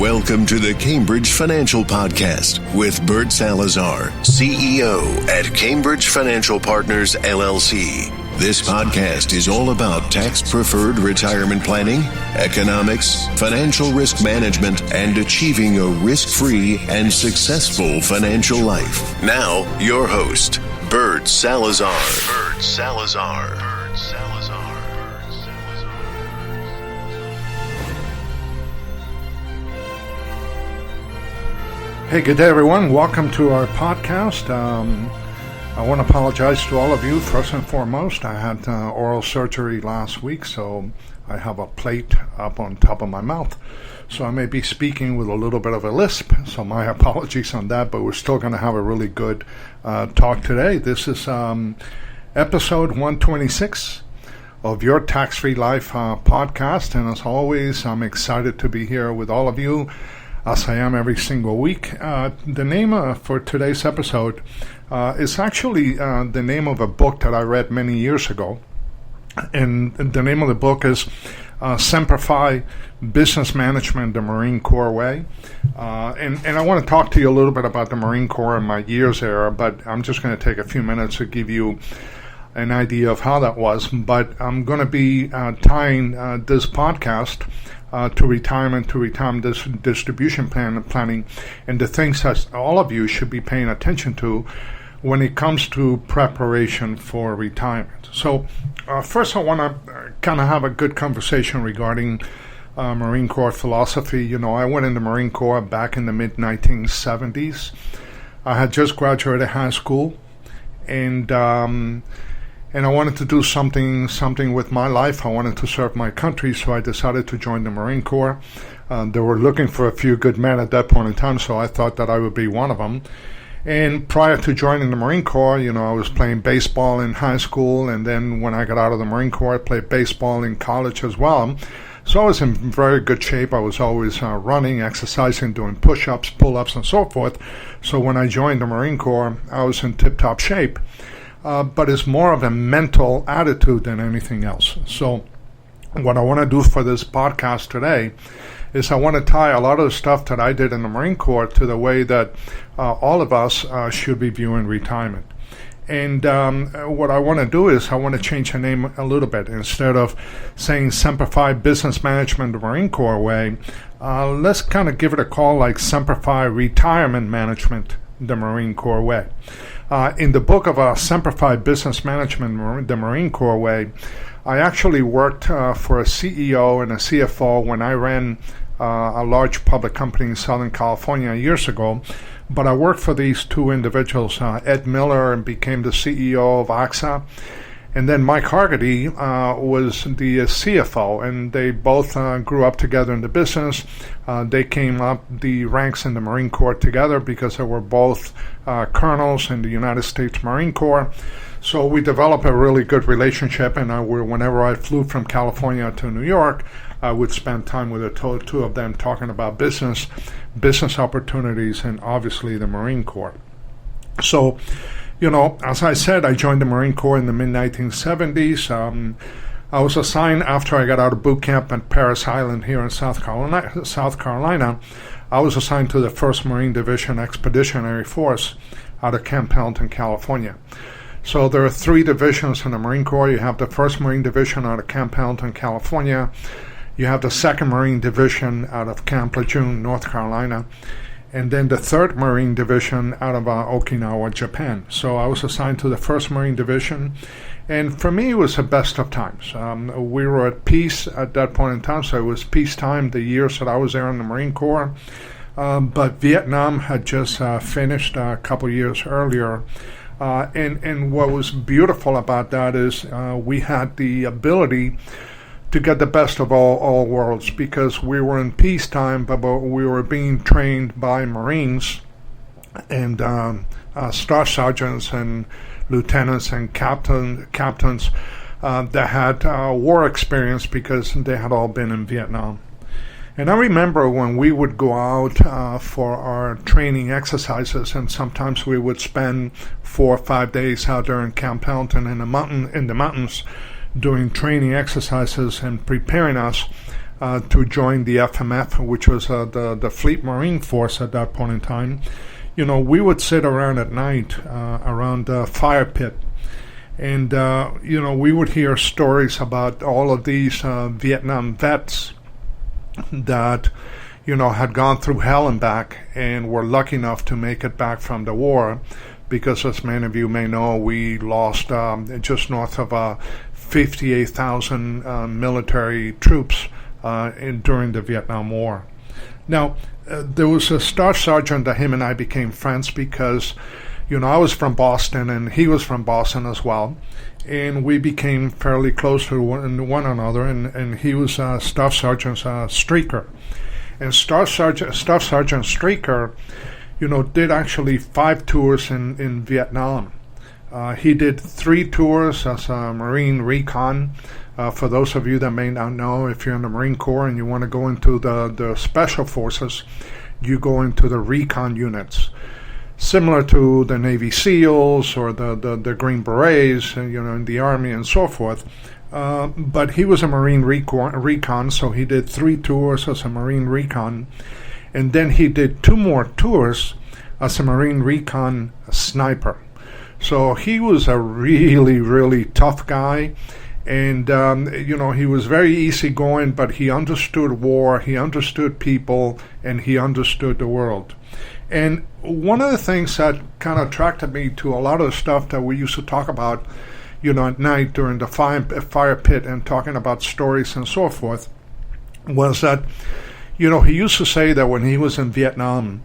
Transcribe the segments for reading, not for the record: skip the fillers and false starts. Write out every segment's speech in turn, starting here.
Welcome to the Cambridge Financial Podcast with Bert Salazar, CEO at Cambridge Financial Partners, LLC. This podcast is all about tax-preferred retirement planning, economics, financial risk management, and achieving a risk-free and successful financial life. Now, your host, Bert Salazar. Bert Salazar. Bert Salazar. Hey, good day, everyone. Welcome to our podcast. I want to apologize to all of you. First and foremost, I had oral surgery last week, so I have a plate up on top of my mouth. So I may be speaking with a little bit of a lisp, so my apologies on that, but we're still going to have a really good talk today. This is episode 126 of your Tax-Free Life podcast, and as always, I'm excited to be here with all of you, as I am every single week. The name for today's episode is actually the name of a book that I read many years ago. And the name of the book is Semper Business Management, the Marine Corps Way. And I want to talk to you a little bit about the Marine Corps and my years there, but I'm just going to take a few minutes to give you an idea of how that was. But I'm going to be tying this podcast to retirement distribution planning, and the things that all of you should be paying attention to when it comes to preparation for retirement. So first I want to kind of have a good conversation regarding Marine Corps philosophy. You know, I went in the Marine Corps back in the mid-1970s. I had just graduated high school, and I wanted to do something with my life. I wanted to serve my country, so I decided to join the Marine Corps. They were looking for a few good men at that point in time, so I thought that I would be one of them. And prior to joining the Marine Corps, you know, I was playing baseball in high school, and then when I got out of the Marine Corps, I played baseball in college as well. So I was in very good shape. I was always running, exercising, doing push-ups, pull-ups, and so forth. So when I joined the Marine Corps, I was in tip-top shape. But it's more of a mental attitude than anything else. So what I want to do for this podcast today is I want to tie a lot of the stuff that I did in the Marine Corps to the way that all of us should be viewing retirement. And what I want to do is I want to change the name a little bit. Instead of saying Semper Business Management, the Marine Corps Way, let's kind of give it a call like Semper Retirement Management, the Marine Corps Way. In the book of Semper Business Management, the Marine Corps Way, I actually worked for a CEO and a CFO when I ran a large public company in Southern California years ago. But I worked for these two individuals, Ed Miller, and became the CEO of AXA. And then Mike Hargity was the CFO, and they both grew up together in the business. They came up the ranks in the Marine Corps together because they were both colonels in the United States Marine Corps. So we developed a really good relationship, and whenever I flew from California to New York, I would spend time with the two of them talking about business opportunities, and obviously the Marine Corps. So, you know, as I said, I joined the Marine Corps in the mid-1970s. I was assigned after I got out of boot camp at Parris Island here in South Carolina. I was assigned to the 1st Marine Division Expeditionary Force out of Camp Pendleton, California. So there are 3 divisions in the Marine Corps. You have the 1st Marine Division out of Camp Pendleton, California. You have the 2nd Marine Division out of Camp Lejeune, North Carolina. And then the 3rd Marine Division out of Okinawa, Japan. So I was assigned to the 1st Marine Division, and for me it was the best of times. We were at peace at that point in time, so it was peacetime the years that I was there in the Marine Corps. But Vietnam had just finished a couple years earlier. And what was beautiful about that is we had the ability to get the best of all worlds, because we were in peacetime, but we were being trained by Marines and staff sergeants and lieutenants and captains that had war experience because they had all been in Vietnam. And I remember when we would go out for our training exercises, and sometimes we would spend 4 or 5 days out there in Camp Pendleton in the mountains doing training exercises and preparing us. to join the FMF, which was the Fleet Marine Force at that point in time, we would sit around at night around the fire pit. And, we would hear stories about all of these Vietnam vets that, had gone through hell and back and were lucky enough to make it back from the war. Because, as many of you may know, we lost just north of 58,000 military troops during the Vietnam War. Now, there was a staff sergeant that him and I became friends because, I was from Boston and he was from Boston as well. And we became fairly close to one another, and he was Staff Sergeant Streaker. And Staff Sergeant Streaker, did actually 5 tours in Vietnam. He did 3 tours as a Marine Recon. For those of you that may not know, if you're in the Marine Corps and you want to go into the Special Forces, you go into the Recon units. Similar to the Navy SEALs or the Green Berets, in the Army and so forth. But he was a Marine Recon, so he did 3 tours as a Marine Recon. And then he did 2 more tours as a Marine Recon sniper. So he was a really, really tough guy. And, he was very easygoing, but he understood war, he understood people, and he understood the world. And one of the things that kind of attracted me to a lot of the stuff that we used to talk about, at night during the fire pit and talking about stories and so forth, was that, he used to say that when he was in Vietnam,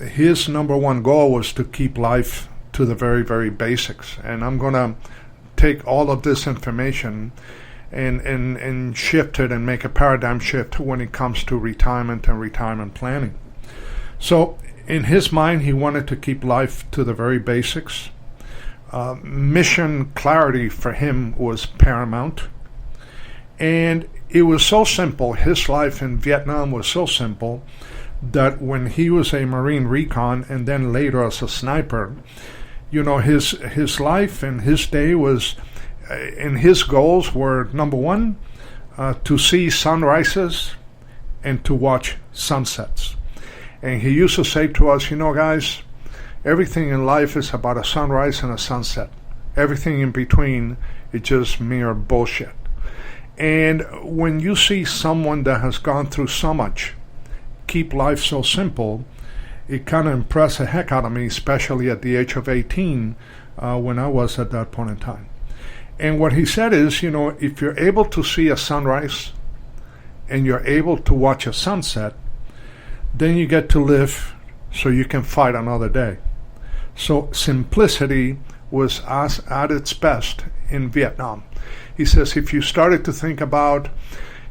his number one goal was to keep life to the very, very basics. And I'm going to take all of this information and shift it and make a paradigm shift when it comes to retirement and retirement planning. So in his mind, he wanted to keep life to the very basics. Mission clarity for him was paramount. And it was so simple, his life in Vietnam was so simple, that when he was a Marine Recon and then later as a sniper, his life and his day was, and his goals were, number one, to see sunrises and to watch sunsets. And he used to say to us, guys, everything in life is about a sunrise and a sunset. Everything in between is just mere bullshit. And when you see someone that has gone through so much keep life so simple, it kind of impressed the heck out of me, especially at the age of 18 when I was at that point in time. And what he said is, if you're able to see a sunrise and you're able to watch a sunset, then you get to live so you can fight another day. So simplicity was at its best in Vietnam. He says if you started to think about,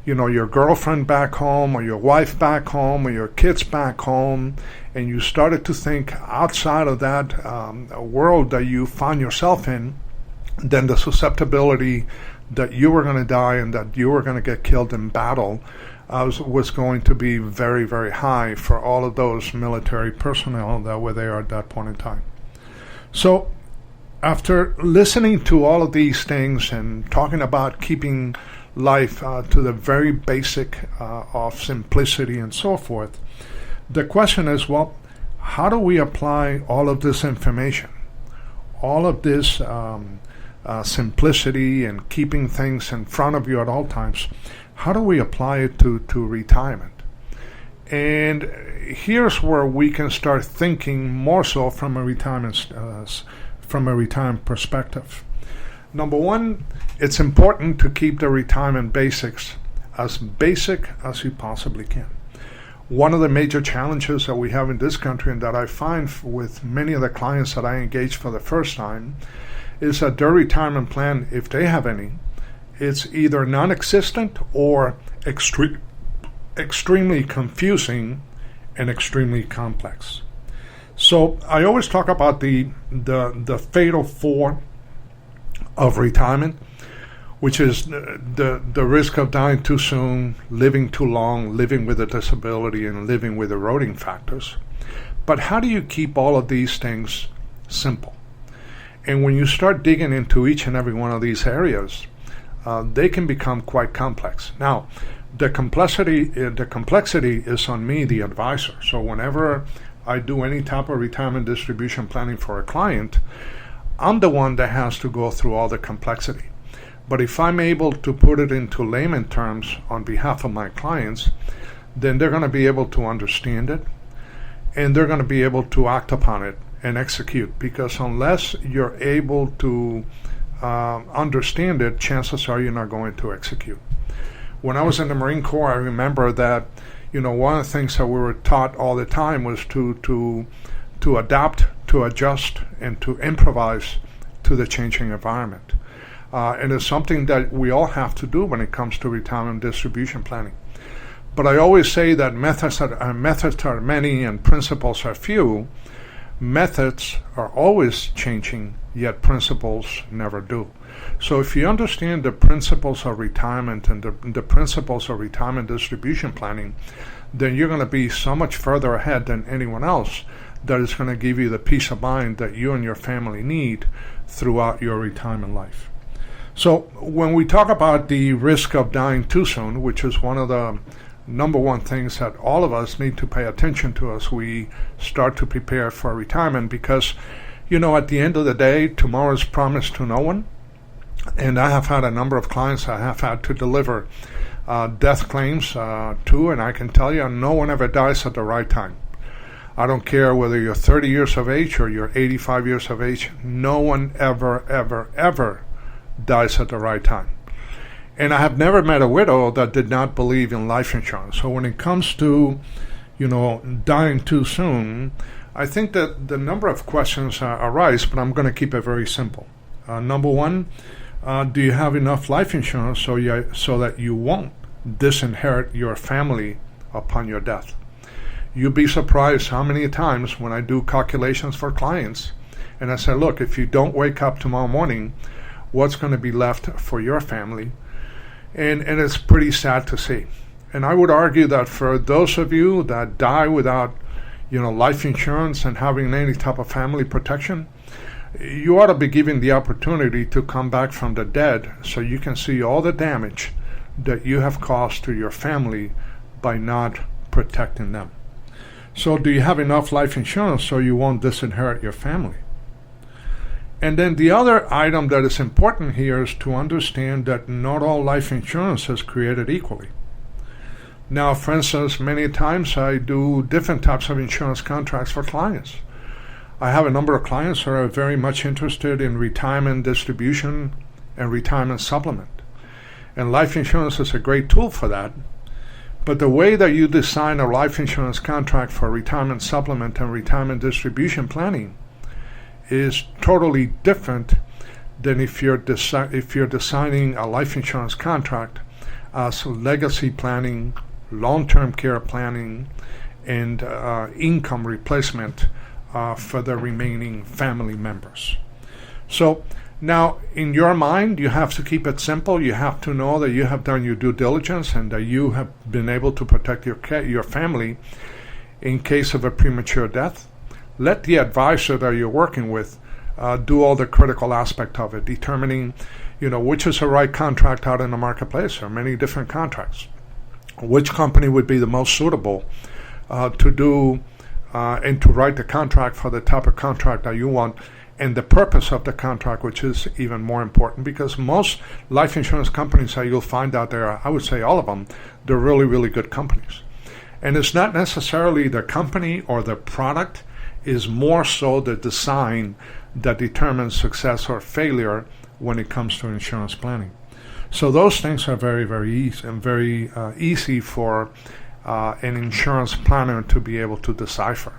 your girlfriend back home or your wife back home or your kids back home, and you started to think outside of that world that you found yourself in, then the susceptibility that you were going to die and that you were going to get killed in battle was going to be very, very high for all of those military personnel that were there at that point in time. So after listening to all of these things and talking about keeping life to the very basic of simplicity and so forth, the question is, well, how do we apply all of this information, all of this simplicity and keeping things in front of you at all times? How do we apply it to retirement? And here's where we can start thinking more so from a retirement perspective. Number one, it's important to keep the retirement basics as basic as you possibly can. One of the major challenges that we have in this country, and that I find with many of the clients that I engage for the first time, is that their retirement plan, if they have any, it's either non-existent or extremely confusing and extremely complex. So I always talk about the fatal 4 of retirement, which is the risk of dying too soon, living too long, living with a disability, and living with eroding factors. But how do you keep all of these things simple? And when you start digging into each and every one of these areas, they can become quite complex. Now, The complexity is on me, the advisor. So whenever I do any type of retirement distribution planning for a client, I'm the one that has to go through all the complexity. But if I'm able to put it into layman terms on behalf of my clients, then they're going to be able to understand it, and they're going to be able to act upon it and execute. Because unless you're able to understand it, chances are you're not going to execute. When I was in the Marine Corps, I remember that, one of the things that we were taught all the time was to adapt, to adjust, and to improvise to the changing environment. And it's something that we all have to do when it comes to retirement distribution planning. But I always say that methods are many and principles are few. Methods are always changing, yet principles never do. So if you understand the principles of retirement and the principles of retirement distribution planning, then you're going to be so much further ahead than anyone else that is going to give you the peace of mind that you and your family need throughout your retirement life. So when we talk about the risk of dying too soon, which is one of the number one things that all of us need to pay attention to as we start to prepare for retirement, because, at the end of the day, tomorrow is promised to no one. And I have had a number of clients I have had to deliver death claims to, and I can tell you, no one ever dies at the right time. I don't care whether you're 30 years of age or you're 85 years of age, no one ever, ever, ever dies at the right time. And I have never met a widow that did not believe in life insurance. So when it comes to, dying too soon, I think that the number of questions arise, but I'm going to keep it very simple. Number one, do you have enough life insurance so that you won't disinherit your family upon your death? You'd be surprised how many times when I do calculations for clients, and I say, look, if you don't wake up tomorrow morning, what's going to be left for your family? And it's pretty sad to see. And I would argue that for those of you that die without, life insurance and having any type of family protection, you ought to be given the opportunity to come back from the dead so you can see all the damage that you have caused to your family by not protecting them. So do you have enough life insurance so you won't disinherit your family? And then the other item that is important here is to understand that not all life insurance is created equally. Now, for instance, many times I do different types of insurance contracts for clients. I have a number of clients who are very much interested in retirement distribution and retirement supplement. And life insurance is a great tool for that. But the way that you design a life insurance contract for retirement supplement and retirement distribution planning is totally different than if you're designing a life insurance contract as legacy planning, long-term care planning, and income replacement for the remaining family members. So now, in your mind, you have to keep it simple. You have to know that you have done your due diligence and that you have been able to protect your family in case of a premature death. Let the advisor that you're working with do all the critical aspect of it, determining, which is the right contract out in the marketplace. There are many different contracts. Which company would be the most suitable to do and to write the contract for the type of contract that you want, and the purpose of the contract, which is even more important, because most life insurance companies that you'll find out there, I would say all of them, they're really, really good companies. And it's not necessarily the company or the product, is more so the design that determines success or failure when it comes to insurance planning. So those things are very, very easy and very easy for an insurance planner to be able to decipher.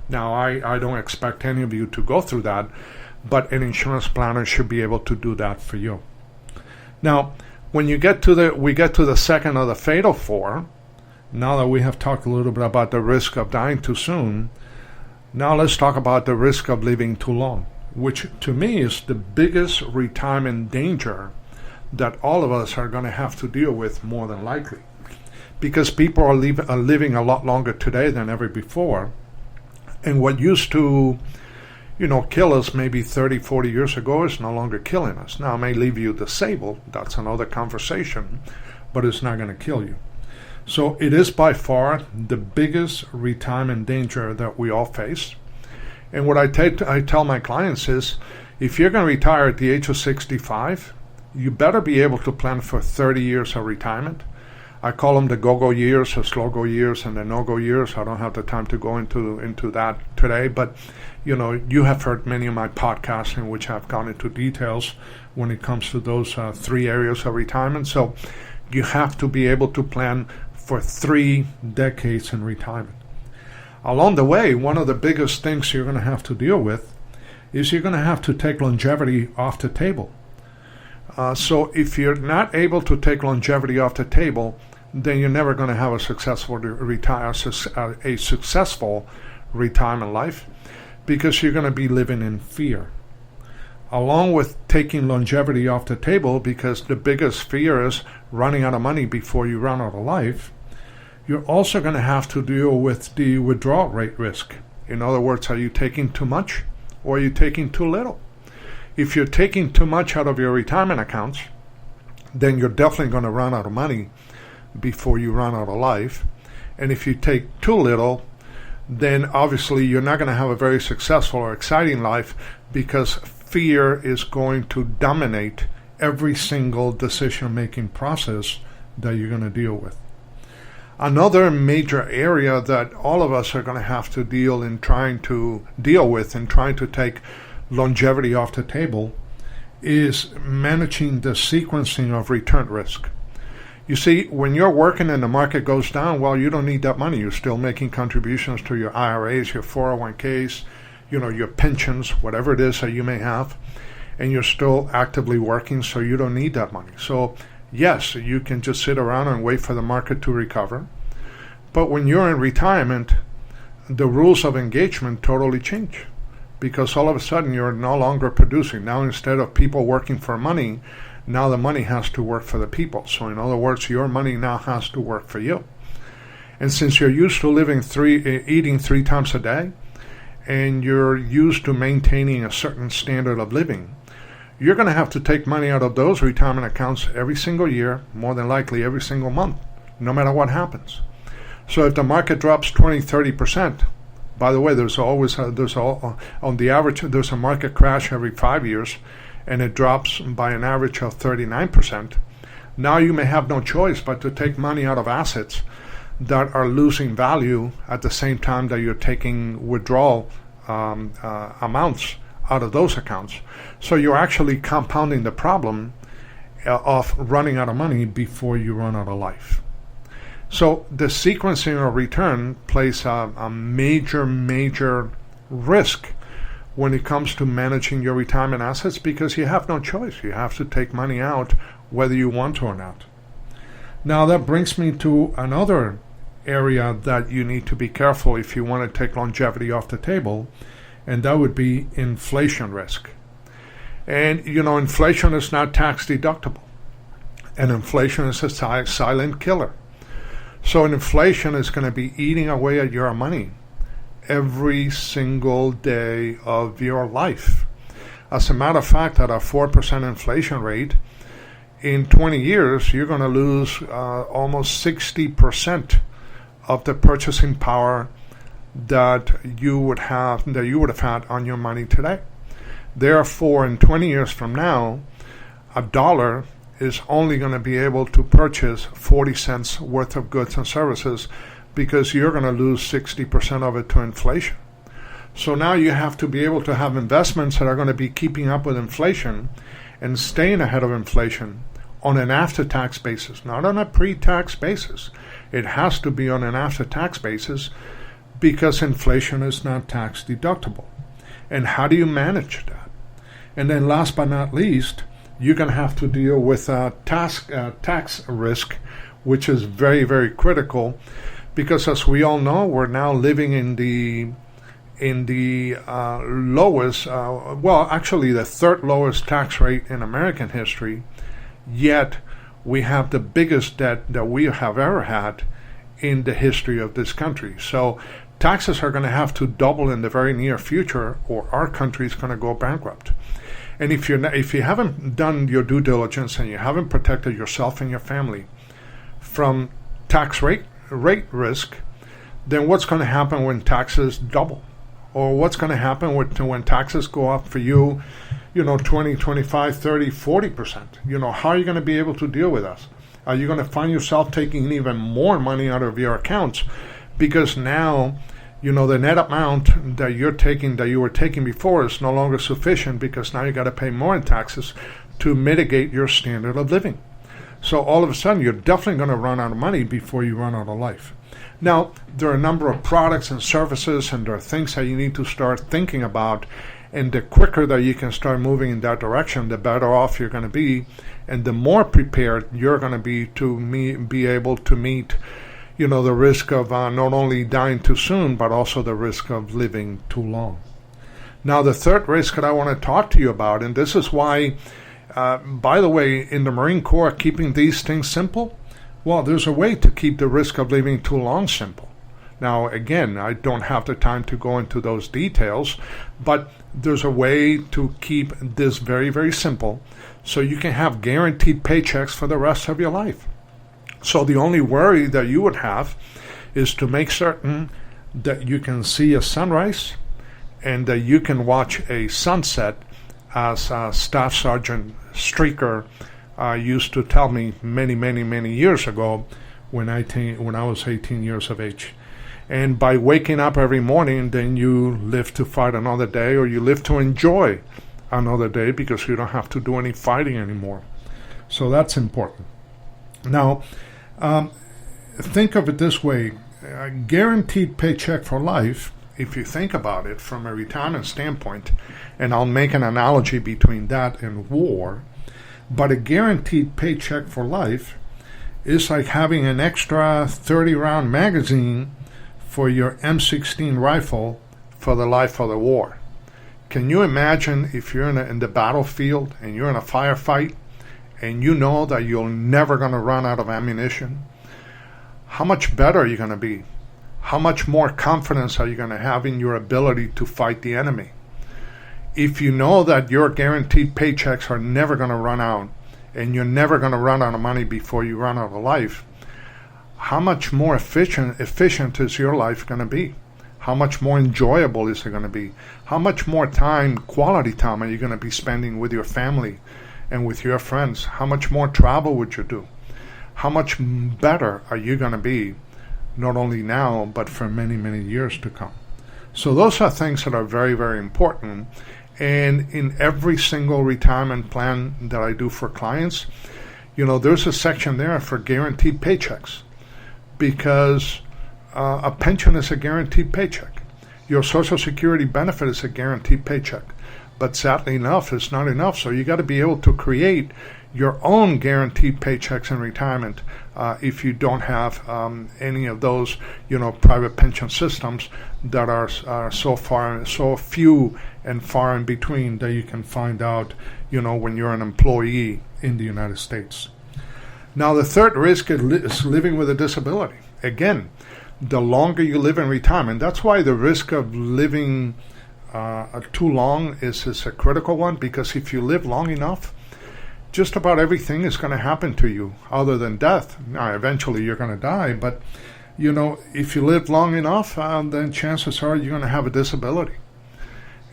Now, I don't expect any of you to go through that, but an insurance planner should be able to do that for you. Now, when we get to the second of the fatal four, now that we have talked a little bit about the risk of dying too soon, now let's talk about the risk of living too long, which to me is the biggest retirement danger that all of us are going to have to deal with more than likely. Because people are living a lot longer today than ever before. And what used to, kill us maybe 30, 40 years ago is no longer killing us. Now, it may leave you disabled. That's another conversation, but it's not going to kill you. So it is by far the biggest retirement danger that we all face. And what I tell my clients is, if you're going to retire at the age of 65, you better be able to plan for 30 years of retirement. I call them the go-go years, the slow-go years, and the no-go years. I don't have the time to go into that today, but you have heard many of my podcasts in which I've gone into details when it comes to those 3 areas of retirement. So you have to be able to plan for 3 decades in retirement. Along the way, one of the biggest things you're going to have to deal with is you're going to have to take longevity off the table. So if you're not able to take longevity off the table, then you're never going to have a successful retirement life, because you're going to be living in fear. Along with taking longevity off the table, because the biggest fear is running out of money before you run out of life, you're also going to have to deal with the withdrawal rate risk. In other words, are you taking too much or are you taking too little? If you're taking too much out of your retirement accounts, then you're definitely going to run out of money before you run out of life. And if you take too little, then obviously you're not going to have a very successful or exciting life, because fear is going to dominate every single decision-making process that you're going to deal with. Another major area that all of us are going to have to deal with in trying to take longevity off the table is managing the sequencing of return risk. You see, when you're working and the market goes down, well, you don't need that money. You're still making contributions to your IRAs, your 401ks, your pensions, whatever it is that you may have, and you're still actively working, so you don't need that money. So yes, you can just sit around and wait for the market to recover. But when you're in retirement, the rules of engagement totally change, because all of a sudden you're no longer producing. Now, instead of people working for money, now the money has to work for the people. So in other words, your money now has to work for you. And since you're used to eating 3 times a day, and you're used to maintaining a certain standard of living, you're going to have to take money out of those retirement accounts every single year, more than likely every single month, no matter what happens. So if the market drops 20-30%, by the way, there's on the average, there's a market crash every 5 years, and it drops by an average of 39%. Now you may have no choice but to take money out of assets that are losing value at the same time that you're taking withdrawal amounts out of those accounts. So you're actually compounding the problem of running out of money before you run out of life. So the sequencing of return plays a major risk when it comes to managing your retirement assets, because you have no choice. You have to take money out whether you want to or not. Now that brings me to another area that you need to be careful if you want to take longevity off the table, and that would be inflation risk. And inflation is not tax deductible, and inflation is a silent killer. So inflation is going to be eating away at your money every single day of your life. As a matter of fact, at a 4% inflation rate, in 20 years, you're going to lose almost 60% of the purchasing power that you would have had on your money today. Therefore, in 20 years from now, $1 is only going to be able to purchase 40 cents worth of goods and services, because you're going to lose 60% of it to inflation. So now you have to be able to have investments that are going to be keeping up with inflation and staying ahead of inflation on an after-tax basis, not on a pre-tax basis. It has to be on an after-tax basis, because inflation is not tax deductible. And how do you manage that? And then last but not least, you're going to have to deal with tax risk, which is very, very critical, because as we all know, we're now living in the lowest, actually the 3rd lowest tax rate in American history, yet we have the biggest debt that we have ever had in the history of this country. So taxes are going to have to double in the very near future, or our country is going to go bankrupt. And if you haven't done your due diligence and you haven't protected yourself and your family from tax rate risk, then what's going to happen when taxes double? Or what's going to happen when taxes go up for you, 20, 25, 30, 40%? How are you going to be able to deal with us? Are you going to find yourself taking even more money out of your accounts? Because now, the net amount that you were taking before is no longer sufficient, because now you got to pay more in taxes to mitigate your standard of living. So all of a sudden, you're definitely going to run out of money before you run out of life. Now, there are a number of products and services, and there are things that you need to start thinking about. And the quicker that you can start moving in that direction, the better off you're going to be, and the more prepared you're going to be to be able to meet, the risk of not only dying too soon, but also the risk of living too long. Now, the third risk that I want to talk to you about, and this is why, by the way, in the Marine Corps, keeping these things simple, well, there's a way to keep the risk of living too long simple. Now, again, I don't have the time to go into those details, but there's a way to keep this very, very simple so you can have guaranteed paychecks for the rest of your life. So the only worry that you would have is to make certain that you can see a sunrise and that you can watch a sunset, as Staff Sergeant Streaker used to tell me many, many, many years ago when I was 18 years of age. And by waking up every morning, then you live to fight another day, or you live to enjoy another day, because you don't have to do any fighting anymore. So that's important. Now, think of it this way. A guaranteed paycheck for life, if you think about it from a retirement standpoint, and I'll make an analogy between that and war, but a guaranteed paycheck for life is like having an extra 30-round magazine for your M16 rifle for the life of the war. Can you imagine if you're in the battlefield and you're in a firefight and you know that you're never going to run out of ammunition? How much better are you going to be? How much more confidence are you going to have in your ability to fight the enemy? If you know that your guaranteed paychecks are never going to run out, and you're never going to run out of money before you run out of life, how much more efficient is your life going to be? How much more enjoyable is it going to be? How much more quality time are you going to be spending with your family and with your friends? How much more travel would you do? How much better are you going to be, not only now, but for many, many years to come? So those are things that are very, very important. And in every single retirement plan that I do for clients, there's a section there for guaranteed paychecks, because a pension is a guaranteed paycheck. Your Social Security benefit is a guaranteed paycheck. But sadly enough, it's not enough. So you got to be able to create your own guaranteed paychecks in retirement if you don't have any of those, private pension systems that are so few and far in between that you can find out, when you're an employee in the United States. Now, the third risk is living with a disability. Again, the longer you live in retirement, that's why the risk of living too long is a critical one, because if you live long enough, just about everything is going to happen to you other than death. Now, eventually you're going to die, but, if you live long enough, then chances are you're going to have a disability.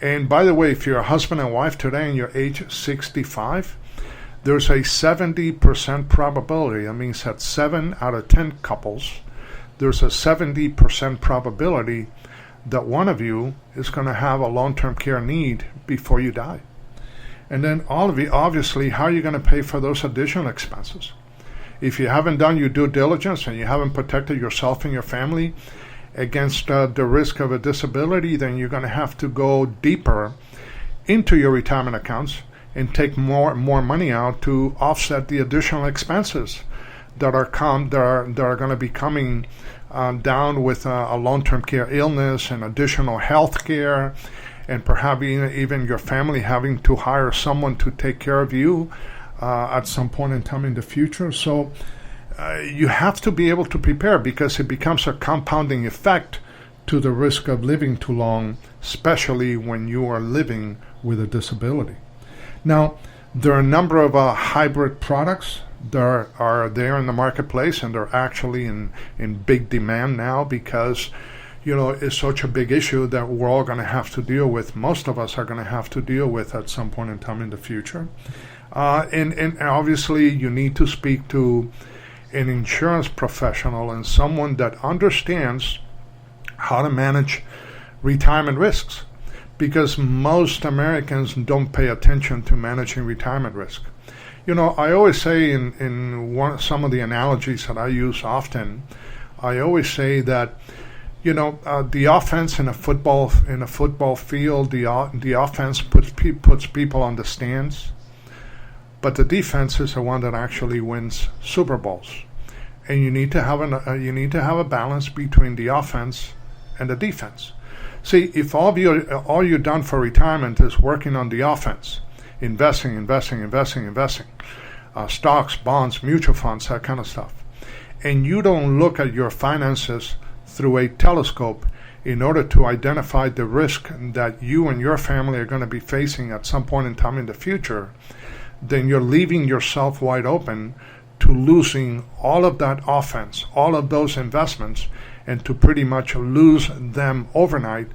And by the way, if you're a husband and wife today and you're age 65, there's a 70% probability. That means that 7 out of 10 couples, there's a 70% probability that one of you is going to have a long-term care need before you die. And then all of you, obviously, how are you going to pay for those additional expenses? If you haven't done your due diligence and you haven't protected yourself and your family against the risk of a disability, then you're going to have to go deeper into your retirement accounts and take more money out to offset the additional expenses that are going to be coming down with a long-term care illness and additional health care, and perhaps even your family having to hire someone to take care of you at some point in time in the future. So you have to be able to prepare, because it becomes a compounding effect to the risk of living too long, especially when you are living with a disability. Now, there are a number of hybrid products are there in the marketplace, and they're actually in big demand now because, it's such a big issue that we're all going to have to deal with. Most of us are going to have to deal with at some point in time in the future. And obviously you need to speak to an insurance professional and someone that understands how to manage retirement risks, because most Americans don't pay attention to managing retirement risk. I always say in some of the analogies that I use often, I always say that the offense in a football field, the offense puts people on the stands, but the defense is the one that actually wins Super Bowls. And you need to have a balance between the offense and the defense. See, if all you've done for retirement is working on the offense, investing, stocks, bonds, mutual funds, that kind of stuff, and you don't look at your finances through a telescope in order to identify the risk that you and your family are going to be facing at some point in time in the future, then you're leaving yourself wide open to losing all of that offense, all of those investments, and to pretty much lose them overnight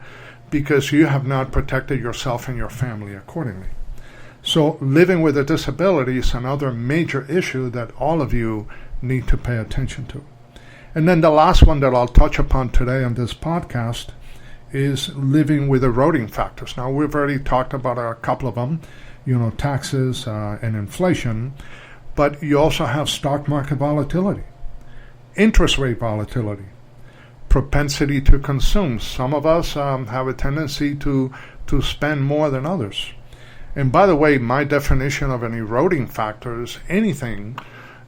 because you have not protected yourself and your family accordingly. So living with a disability is another major issue that all of you need to pay attention to. And then the last one that I'll touch upon today on this podcast is living with eroding factors. Now, we've already talked about a couple of them, taxes and inflation, but you also have stock market volatility, interest rate volatility, propensity to consume. Some of us have a tendency to spend more than others. And by the way, my definition of an eroding factor is anything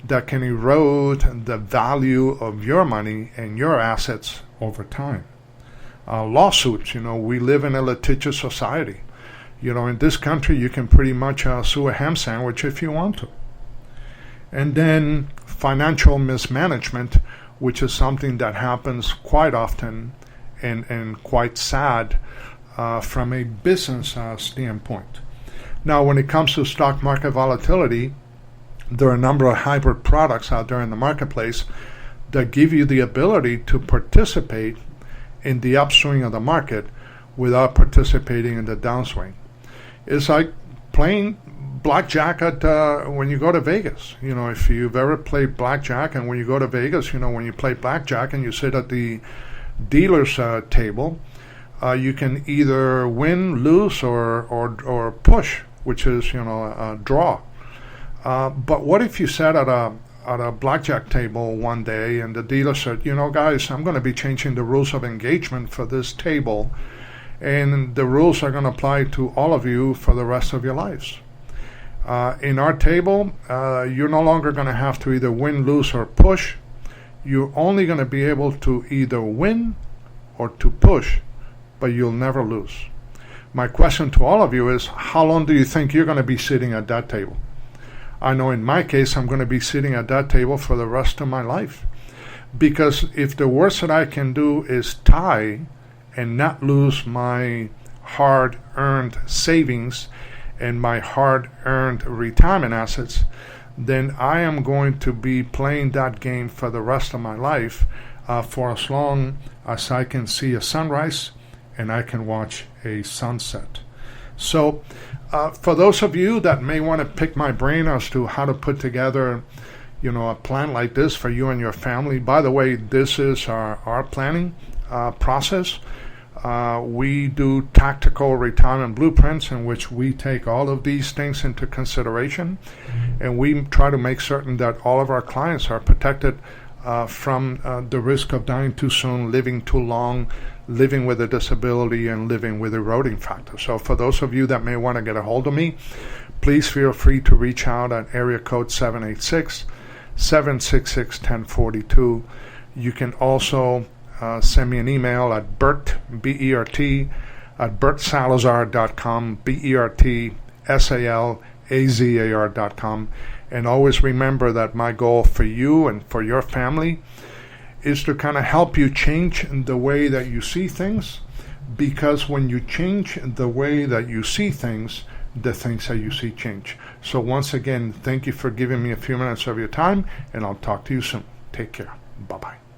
that can erode the value of your money and your assets over time. Lawsuits, we live in a litigious society. In this country, you can pretty much sue a ham sandwich if you want to. And then financial mismanagement, which is something that happens quite often and quite sad from a business standpoint. Now, when it comes to stock market volatility, there are a number of hybrid products out there in the marketplace that give you the ability to participate in the upswing of the market without participating in the downswing. It's like playing blackjack when you go to Vegas. If you've ever played blackjack, and when you go to Vegas, when you play blackjack and you sit at the dealer's table, you can either win, lose, or push, which is a draw. But what if you sat at a blackjack table one day and the dealer said, guys, I'm going to be changing the rules of engagement for this table, and the rules are going to apply to all of you for the rest of your lives. In our table, you're no longer going to have to either win, lose, or push. You're only going to be able to either win or to push, but you'll never lose. My question to all of you is, how long do you think you're going to be sitting at that table? I know in my case, I'm going to be sitting at that table for the rest of my life. Because if the worst that I can do is tie and not lose my hard-earned savings and my hard-earned retirement assets, then I am going to be playing that game for the rest of my life for as long as I can see a sunrise and I can watch a sunset. So for those of you that may want to pick my brain as to how to put together, a plan like this for you and your family, by the way, this is our planning process. We do tactical retirement blueprints in which we take all of these things into consideration, and we try to make certain that all of our clients are protected from the risk of dying too soon, living too long, living with a disability, and living with eroding factors. So for those of you that may want to get a hold of me, please feel free to reach out at area code 786-766-1042. You can also send me an email at Bert, B-E-R-T, at bertsalazar.com, BERTSALAZAR.com. And always remember that my goal for you and for your family is to kind of help you change the way that you see things, because when you change the way that you see things, the things that you see change. So once again, thank you for giving me a few minutes of your time, and I'll talk to you soon. Take care. Bye-bye.